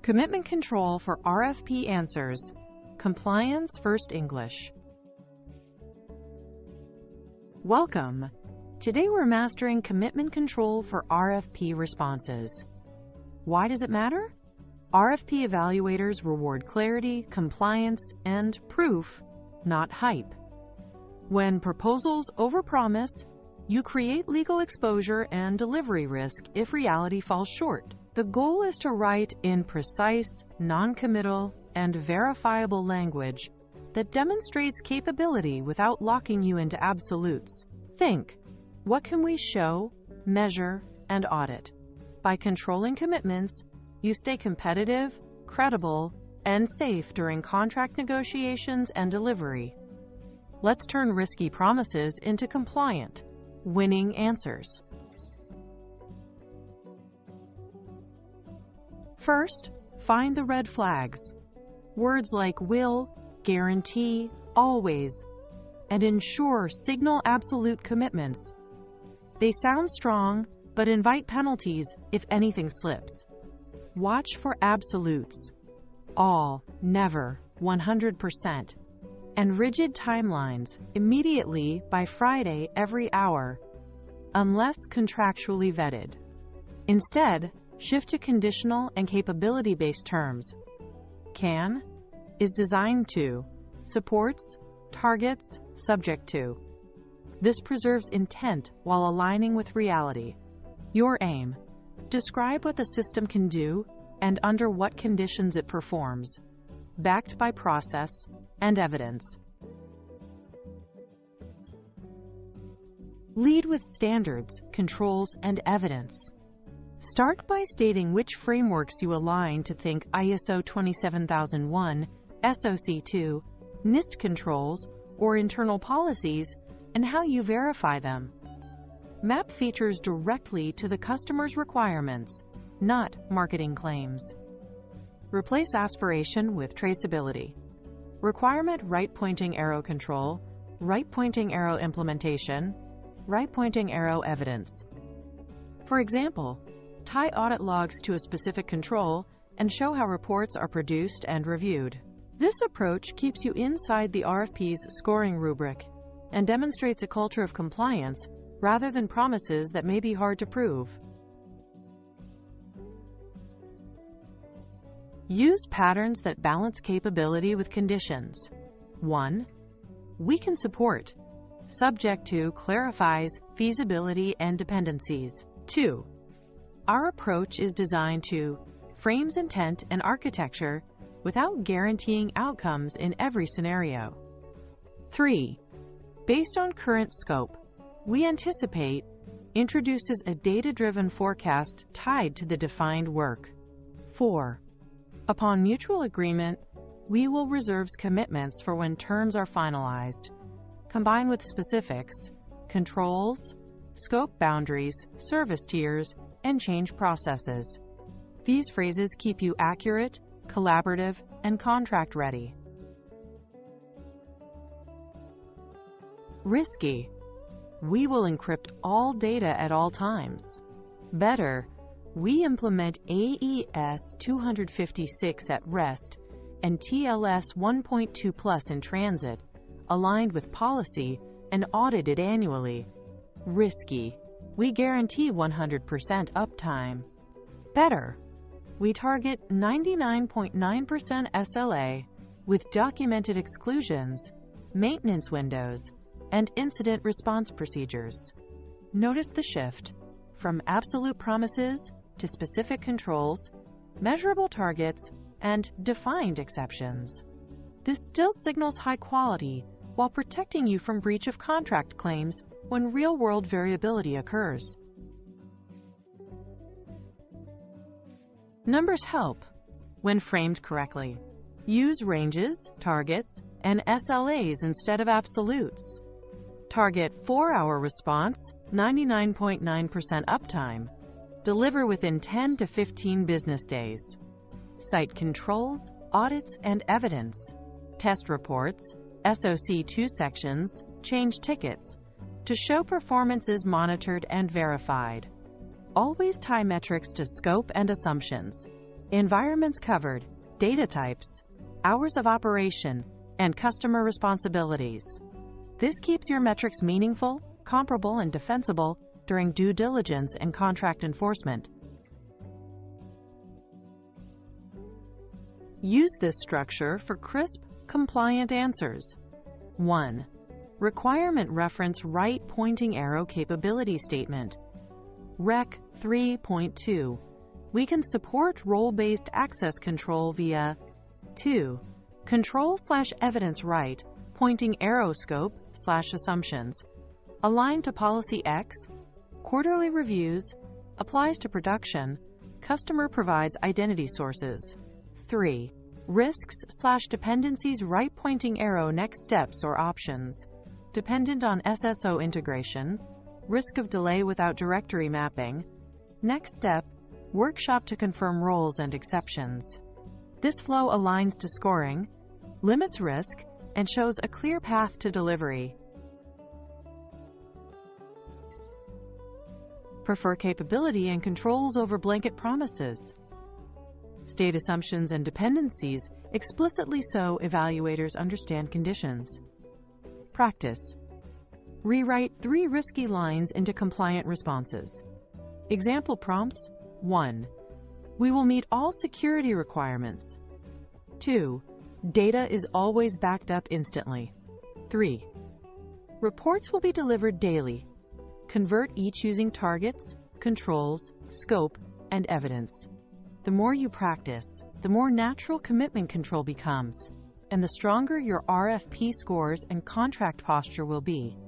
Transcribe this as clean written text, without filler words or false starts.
Commitment Control for RFP Answers. Compliance First English. Welcome. Today we're mastering commitment control for RFP responses. Why does it matter? RFP evaluators reward clarity, compliance, and proof, not hype. When proposals overpromise, you create legal exposure and delivery risk if reality falls short. The goal is to write in precise, non-committal, and verifiable language that demonstrates capability without locking you into absolutes. Think, what can we show, measure, and audit? By controlling commitments, you stay competitive, credible, and safe during contract negotiations and delivery. Let's turn risky promises into compliant, winning answers. First, find the red flags. Words like will, guarantee, always, and ensure signal absolute commitments. They sound strong, but invite penalties if anything slips. Watch for absolutes. All, never, 100%. And rigid timelines, immediately by Friday every hour, unless contractually vetted. Instead, shift to conditional and capability-based terms. Can is designed to, supports, targets, subject to. This preserves intent while aligning with reality. Your aim: describe what the system can do and under what conditions it performs, backed by process and evidence. Lead with standards, controls, and evidence. Start by stating which frameworks you align to think ISO 27001, SOC 2, NIST controls, or internal policies, and how you verify them. Map features directly to the customer's requirements, not marketing claims. Replace aspiration with traceability. Requirement right-pointing arrow control, right-pointing arrow implementation, right-pointing arrow evidence. For example, tie audit logs to a specific control and show how reports are produced and reviewed. This approach keeps you inside the RFP's scoring rubric and demonstrates a culture of compliance rather than promises that may be hard to prove. Use patterns that balance capability with conditions. 1. We can support. Subject to clarifies feasibility and dependencies. 2. Our approach is designed to frames intent and architecture without guaranteeing outcomes in every scenario. 3. Based on current scope, we anticipate introduces a data-driven forecast tied to the defined work. 4. Upon mutual agreement, we will reserve commitments for when terms are finalized, combined with specifics, controls, scope boundaries, service tiers, and change processes. These phrases keep you accurate, collaborative, and contract ready. Risky. We will encrypt all data at all times. Better. We implement AES 256 at rest and TLS 1.2 Plus in transit, aligned with policy and audited annually. Risky. We guarantee 100% uptime. Better. We target 99.9% SLA with documented exclusions, maintenance windows, and incident response procedures. Notice the shift from absolute promises to specific controls, measurable targets, and defined exceptions. This still signals high quality while protecting you from breach of contract claims when real-world variability occurs. Numbers help when framed correctly. Use ranges, targets, and SLAs instead of absolutes. Target 4-hour response, 99.9% uptime. Deliver within 10 to 15 business days. Cite controls, audits, and evidence. Test reports, SOC 2 sections, change tickets, to show performance is monitored and verified. Always tie metrics to scope and assumptions. environments covered, data types, hours of operation, and customer responsibilities. This keeps your metrics meaningful, comparable, and defensible during due diligence and contract enforcement. Use this structure for crisp, compliant answers. 1. Requirement reference right pointing arrow capability statement. Rec. 3.2. We can support role-based access control via 2. Control/evidence right pointing arrow scope/assumptions. Aligned to policy X. Quarterly reviews. Applies to production. Customer provides identity sources. 3. Risks/dependencies right pointing arrow next steps or options. Dependent on SSO integration. Risk of delay without directory mapping. Next step. Workshop to confirm roles and exceptions. This flow aligns to scoring, limits risk, and shows a clear path to delivery. Prefer capability and controls over blanket promises. State assumptions and dependencies explicitly so evaluators understand conditions. Practice. Rewrite 3 risky lines into compliant responses. Example prompts. 1. We will meet all security requirements. 2. Data is always backed up instantly. 3. Reports will be delivered daily. Convert each using targets, controls, scope, and evidence. The more you practice, the more natural commitment control becomes, and the stronger your RFP scores and contract posture will be.